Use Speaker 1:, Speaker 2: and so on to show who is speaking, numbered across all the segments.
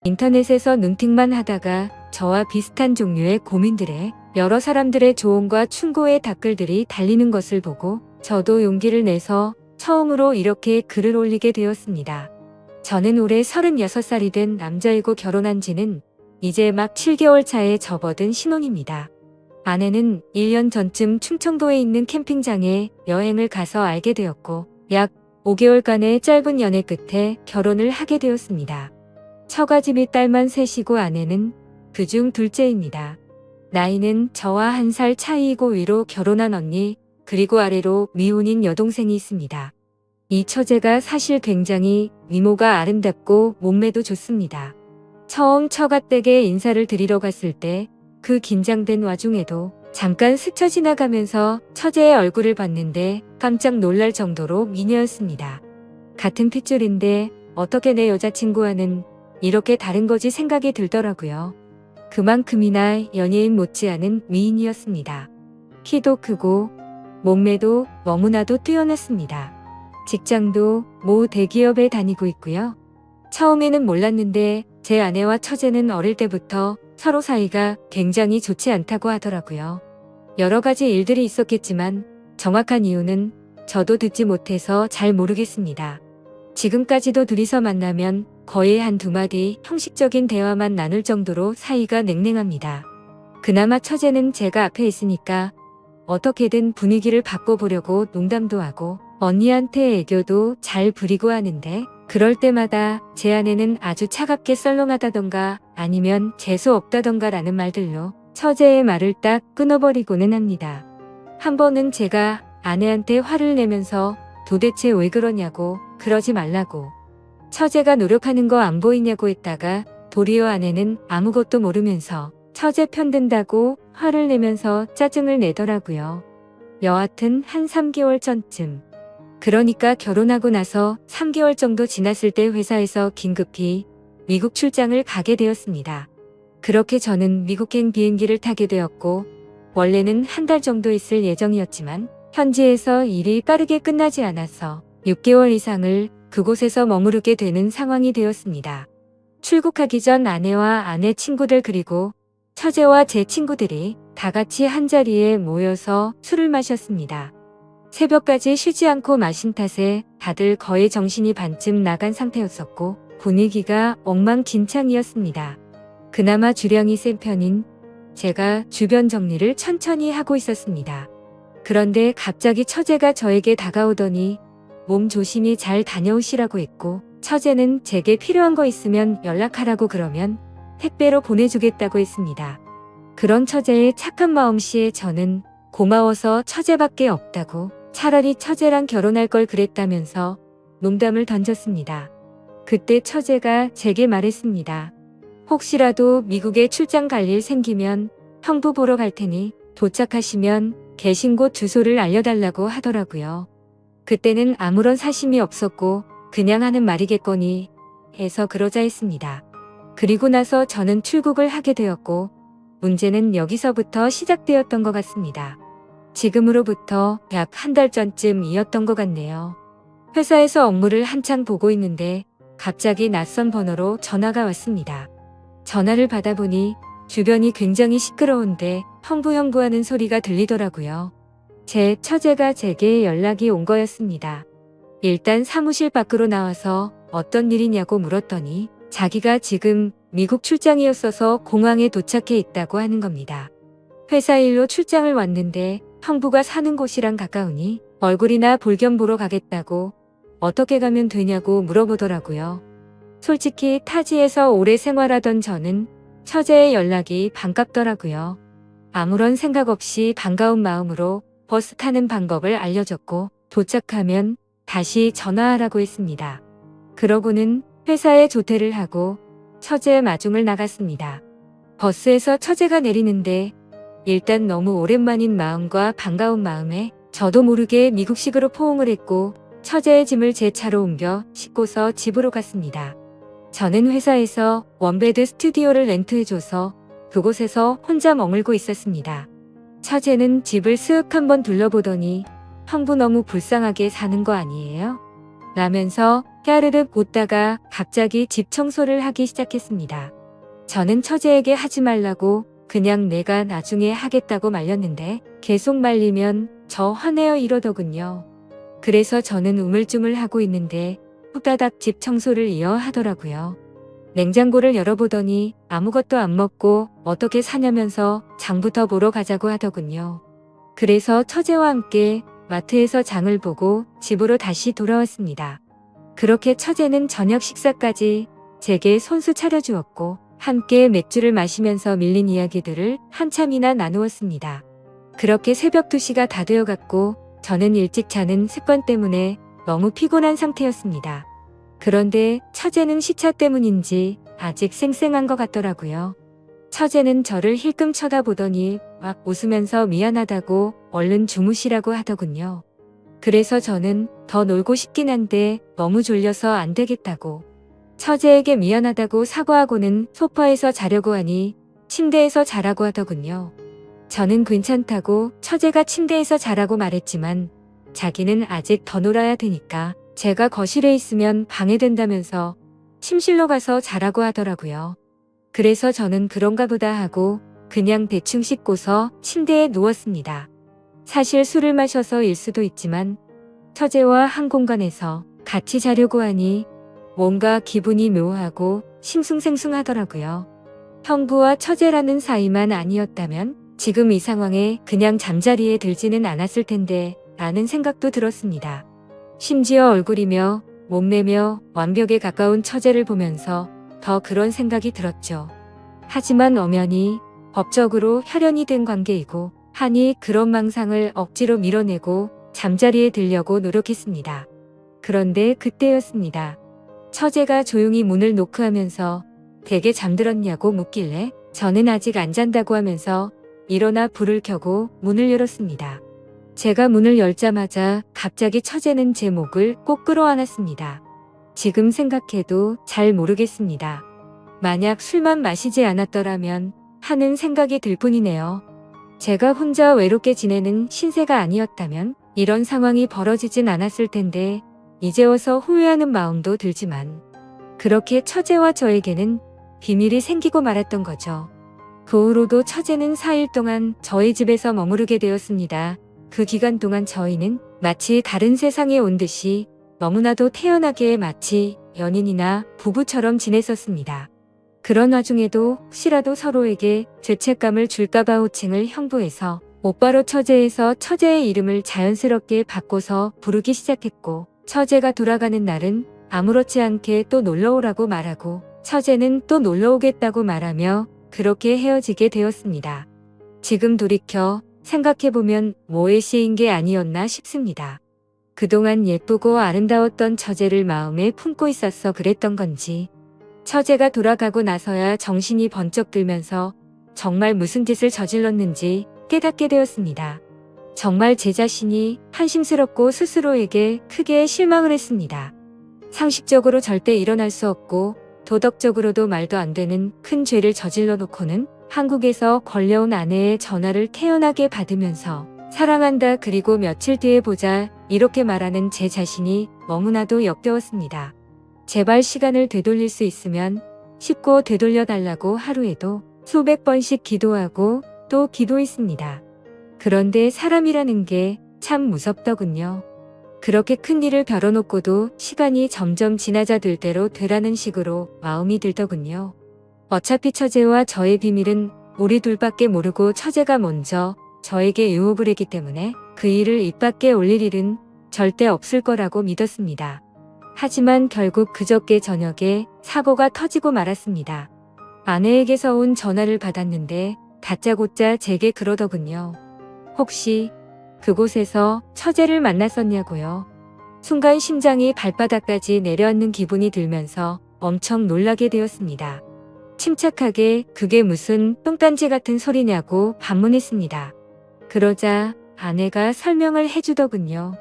Speaker 1: 인터넷에서 눈팅만 하다가 저와 비슷한 종류의 고민들에 여러 사람들의 조언과 충고의 댓글들이 달리는 것을 보고 저도 용기를 내서 처음으로 이렇게 글을 올리게 되었습니다. 저는 올해 36살이 된 남자이고 결혼한 지는 이제 막 7개월 차에 접어든 신혼입니다. 아내는 1년 전쯤 충청도에 있는 캠핑장에 여행을 가서 알게 되었고 약 5개월간의 짧은 연애 끝에 결혼을 하게 되었습니다. 처가집이 딸만 셋이고 아내는 그중 둘째입니다. 나이는 저와 1살 차이이고 위로 결혼한 언니 그리고 아래로 미혼인 여동생이 있습니다. 이 처제가 사실 굉장히 미모가 아름답고 몸매도 좋습니다. 처음 처가댁에 인사를 드리러 갔을 때 그 긴장된 와중에도 잠깐 스쳐 지나가면서 처제의 얼굴을 봤는데 깜짝 놀랄 정도로 미녀였습니다. 같은 핏줄인데 어떻게 내 여자친구와는 이렇게 다른 거지 생각이 들더라고요. 그만큼이나 연예인 못지않은 미인이었습니다. 키도 크고 몸매도 너무나도 뛰어났습니다. 직장도 모 대기업에 다니고 있고요. 처음에는 몰랐는데 제 아내와 처제는 어릴 때부터 서로 사이가 굉장히 좋지 않다고 하더라고요. 여러 가지 일들이 있었겠지만 정확한 이유는 저도 듣지 못해서 잘 모르겠습니다. 지금까지도 둘이서 만나면 거의 한두 마디 형식적인 대화만 나눌 정도로 사이가 냉랭합니다. 그나마 처제는 제가 앞에 있으니까 어떻게든 분위기를 바꿔보려고 농담도 하고 언니한테 애교도 잘 부리고 하는데 그럴 때마다 제 아내는 아주 차갑게 썰렁하다던가 아니면 재수 없다던가 라는 말들로 처제의 말을 딱 끊어버리고는 합니다. 한 번은 제가 아내한테 화를 내면서 도대체 왜 그러냐고 그러지 말라고 처제가 노력하는 거 안 보이냐고 했다가 도리어 아내는 아무것도 모르면서 처제 편든다고 화를 내면서 짜증을 내더라고요. 여하튼 한 3개월 전쯤 그러니까 결혼하고 나서 3개월 정도 지났을 때 회사에서 긴급히 미국 출장을 가게 되었습니다. 그렇게 저는 미국행 비행기를 타게 되었고 원래는 한 달 정도 있을 예정이었지만 현지에서 일이 빠르게 끝나지 않아서 6개월 이상을 그곳에서 머무르게 되는 상황이 되었습니다. 출국하기 전 아내와 아내 친구들 그리고 처제와 제 친구들이 다 같이 한자리에 모여서 술을 마셨습니다. 새벽까지 쉬지 않고 마신 탓에 다들 거의 정신이 반쯤 나간 상태였었고 분위기가 엉망진창이었습니다. 그나마 주량이 센 편인 제가 주변 정리를 천천히 하고 있었습니다. 그런데 갑자기 처제가 저에게 다가오더니 몸 조심히 잘 다녀오시라고 했고 처제는 제게 필요한 거 있으면 연락하라고 그러면 택배로 보내주겠다고 했습니다. 그런 처제의 착한 마음씨에 저는 고마워서 처제밖에 없다고 차라리 처제랑 결혼할 걸 그랬다면서 농담을 던졌습니다. 그때 처제가 제게 말했습니다. 혹시라도 미국에 출장 갈 일 생기면 형부 보러 갈 테니 도착하시면 계신 곳 주소를 알려달라고 하더라고요. 그때는 아무런 사심이 없었고 그냥 하는 말이겠거니 해서 그러자 했습니다. 그리고 나서 저는 출국을 하게 되었고 문제는 여기서부터 시작되었던 것 같습니다. 지금으로부터 약 한 달 전쯤이었던 것 같네요. 회사에서 업무를 한창 보고 있는데 갑자기 낯선 번호로 전화가 왔습니다. 전화를 받아보니 주변이 굉장히 시끄러운데 헝부헝부하는 소리가 들리더라고요. 제 처제가 제게 연락이 온 거였습니다. 일단 사무실 밖으로 나와서 어떤 일이냐고 물었더니 자기가 지금 미국 출장이었어서 공항에 도착해 있다고 하는 겁니다. 회사 일로 출장을 왔는데 형부가 사는 곳이랑 가까우니 얼굴이나 볼겸 보러 가겠다고 어떻게 가면 되냐고 물어보더라고요. 솔직히 타지에서 오래 생활하던 저는 처제의 연락이 반갑더라고요. 아무런 생각 없이 반가운 마음으로 버스 타는 방법을 알려줬고 도착하면 다시 전화하라고 했습니다. 그러고는 회사에 조퇴를 하고 처제의 마중을 나갔습니다. 버스에서 처제가 내리는데 일단 너무 오랜만인 마음과 반가운 마음에 저도 모르게 미국식으로 포옹을 했고 처제의 짐을 제 차로 옮겨 싣고서 집으로 갔습니다. 저는 회사에서 원베드 스튜디오를 렌트해줘서 그곳에서 혼자 머물고 있었습니다. 처제는 집을 슥 한번 둘러보더니 형부 너무 불쌍하게 사는 거 아니에요? 라면서 까르륵 웃다가 갑자기 집 청소를 하기 시작했습니다. 저는 처제에게 하지 말라고 그냥 내가 나중에 하겠다고 말렸는데 계속 말리면 저 화내요 이러더군요. 그래서 저는 우물쭈물하고 있는데 후다닥 집 청소를 이어 하더라고요. 냉장고를 열어보더니 아무것도 안 먹고 어떻게 사냐면서 장부터 보러 가자고 하더군요. 그래서 처제와 함께 마트에서 장을 보고 집으로 다시 돌아왔습니다. 그렇게 처제는 저녁 식사까지 제게 손수 차려주었고 함께 맥주를 마시면서 밀린 이야기들을 한참이나 나누었습니다. 그렇게 새벽 2시가 다 되어갔고 저는 일찍 자는 습관 때문에 너무 피곤한 상태였습니다. 그런데 처제는 시차 때문인지 아직 쌩쌩한 것 같더라고요. 처제는 저를 힐끔 쳐다보더니 막 웃으면서 미안하다고 얼른 주무시라고 하더군요. 그래서 저는 더 놀고 싶긴 한데 너무 졸려서 안 되겠다고. 처제에게 미안하다고 사과하고는 소파에서 자려고 하니 침대에서 자라고 하더군요. 저는 괜찮다고 처제가 침대에서 자라고 말했지만 자기는 아직 더 놀아야 되니까 제가 거실에 있으면 방해된다면서 침실로 가서 자라고 하더라고요. 그래서 저는 그런가 보다 하고 그냥 대충 씻고서 침대에 누웠습니다. 사실 술을 마셔서일 수도 있지만 처제와 한 공간에서 같이 자려고 하니 뭔가 기분이 묘하고 싱숭생숭하더라고요. 형부와 처제라는 사이만 아니었다면 지금 이 상황에 그냥 잠자리에 들지는 않았을 텐데 라는 생각도 들었습니다. 심지어 얼굴이며 몸매며 완벽에 가까운 처제를 보면서 더 그런 생각이 들었죠. 하지만 엄연히 법적으로 혈연이 된 관계이고 하니 그런 망상을 억지로 밀어내고 잠자리에 들려고 노력했습니다. 그런데 그때였습니다. 처제가 조용히 문을 노크하면서 댁에 잠들었냐고 묻길래 저는 아직 안 잔다고 하면서 일어나 불을 켜고 문을 열었습니다. 제가 문을 열자마자 갑자기 처제는 제 목을 꼭 끌어안았습니다. 지금 생각해도 잘 모르겠습니다. 만약 술만 마시지 않았더라면 하는 생각이 들 뿐이네요. 제가 혼자 외롭게 지내는 신세가 아니었다면 이런 상황이 벌어지진 않았을 텐데 이제 와서 후회하는 마음도 들지만 그렇게 처제와 저에게는 비밀이 생기고 말았던 거죠. 그 후로도 처제는 4일 동안 저희 집에서 머무르게 되었습니다. 그 기간 동안 저희는 마치 다른 세상에 온 듯이 너무나도 태연하게 마치 연인이나 부부처럼 지냈었습니다. 그런 와중에도 혹시라도 서로에게 죄책감을 줄까봐 호칭을 형부에서 오빠로 처제에서 처제의 이름을 자연스럽게 바꿔서 부르기 시작했고 처제가 돌아가는 날은 아무렇지 않게 또 놀러오라고 말하고 처제는 또 놀러오겠다고 말하며 그렇게 헤어지게 되었습니다. 지금 돌이켜 생각해보면 뭐에 씌인 게 아니었나 싶습니다. 그동안 예쁘고 아름다웠던 처제를 마음에 품고 있었어 그랬던 건지 처제가 돌아가고 나서야 정신이 번쩍 들면서 정말 무슨 짓을 저질렀는지 깨닫게 되었습니다. 정말 제 자신이 한심스럽고 스스로에게 크게 실망을 했습니다. 상식적으로 절대 일어날 수 없고 도덕적으로도 말도 안 되는 큰 죄를 저질러 놓고는 한국에서 걸려온 아내의 전화를 태연하게 받으면서 사랑한다 그리고 며칠 뒤에 보자 이렇게 말하는 제 자신이 너무나도 역겨웠습니다. 제발 시간을 되돌릴 수 있으면 쉽고 되돌려 달라고 하루에도 수백 번씩 기도하고 또 기도했습니다. 그런데 사람이라는 게 참 무섭더군요. 그렇게 큰 일을 벼뤄놓고도 시간이 점점 지나자 될 대로 되라는 식으로 마음이 들더군요. 어차피 처제와 저의 비밀은 우리 둘밖에 모르고 처제가 먼저 저에게 유혹을 했기 때문에 그 일을 입 밖에 올릴 일은 절대 없을 거라고 믿었습니다. 하지만 결국 그저께 저녁에 사고가 터지고 말았습니다. 아내에게서 온 전화를 받았는데 다짜고짜 제게 그러더군요. 혹시 그곳에서 처제를 만났었냐고요. 순간 심장이 발바닥까지 내려앉는 기분이 들면서 엄청 놀라게 되었습니다. 침착하게 그게 무슨 똥단지 같은 소리냐고 반문했습니다. 그러자 아내가 설명을 해주더군요.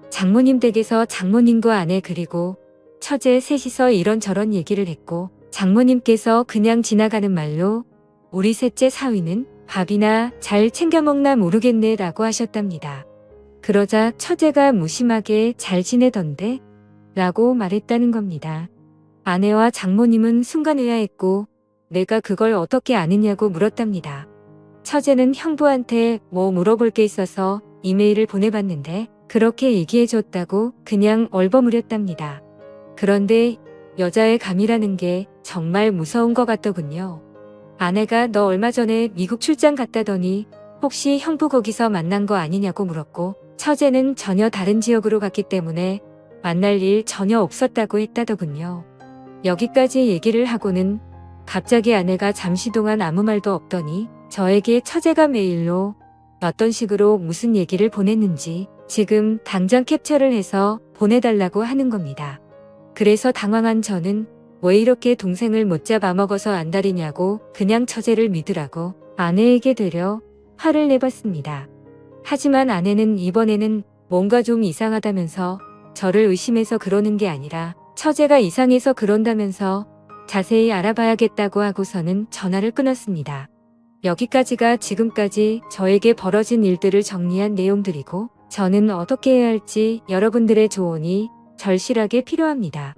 Speaker 1: 장모님 댁에서 장모님과 아내 그리고 처제 셋이서 이런저런 얘기를 했고 장모님께서 그냥 지나가는 말로 우리 셋째 사위는 밥이나 잘 챙겨 먹나 모르겠네 라고 하셨답니다. 그러자 처제가 무심하게 잘 지내던데 라고 말했다는 겁니다. 아내와 장모님은 순간 의아했고 내가 그걸 어떻게 아느냐고 물었답니다. 처제는 형부한테 뭐 물어볼 게 있어서 이메일을 보내봤는데 그렇게 얘기해줬다고 그냥 얼버무렸답니다. 그런데 여자의 감이라는 게 정말 무서운 것 같더군요. 아내가 너 얼마 전에 미국 출장 갔다더니 혹시 형부 거기서 만난 거 아니냐고 물었고 처제는 전혀 다른 지역으로 갔기 때문에 만날 일 전혀 없었다고 했다더군요. 여기까지 얘기를 하고는 갑자기 아내가 잠시 동안 아무 말도 없더니 저에게 처제가 메일로 어떤 식으로 무슨 얘기를 보냈는지 지금 당장 캡처를 해서 보내달라고 하는 겁니다. 그래서 당황한 저는 왜 이렇게 동생을 못 잡아먹어서 안달이냐고 그냥 처제를 믿으라고 아내에게 되려 화를 내봤습니다. 하지만 아내는 이번에는 뭔가 좀 이상하다면서 저를 의심해서 그러는 게 아니라 처제가 이상해서 그런다면서 자세히 알아봐야겠다고 하고서는 전화를 끊었습니다. 여기까지가 지금까지 저에게 벌어진 일들을 정리한 내용들이고 저는 어떻게 해야 할지 여러분들의 조언이 절실하게 필요합니다.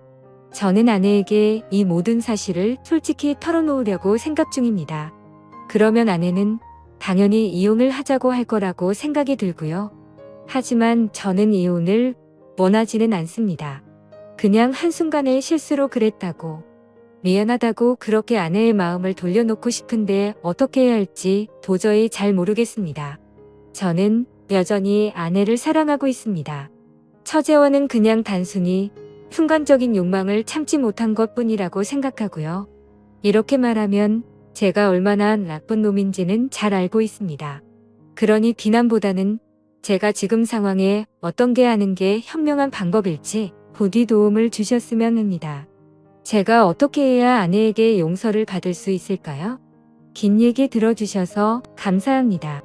Speaker 1: 저는 아내에게 이 모든 사실을 솔직히 털어놓으려고 생각 중입니다. 그러면 아내는 당연히 이혼을 하자고 할 거라고 생각이 들고요. 하지만 저는 이혼을 원하지는 않습니다. 그냥 한순간의 실수로 그랬다고, 미안하다고 그렇게 아내의 마음을 돌려놓고 싶은데 어떻게 해야 할지 도저히 잘 모르겠습니다. 저는 여전히 아내를 사랑하고 있습니다. 처제와는 그냥 단순히 순간적인 욕망을 참지 못한 것뿐이라고 생각하고요. 이렇게 말하면 제가 얼마나 나쁜 놈인지는 잘 알고 있습니다. 그러니 비난보다는 제가 지금 상황에 어떤 게 하는 게 현명한 방법일지 부디 도움을 주셨으면 합니다. 제가 어떻게 해야 아내에게 용서를 받을 수 있을까요? 긴 얘기 들어주셔서 감사합니다.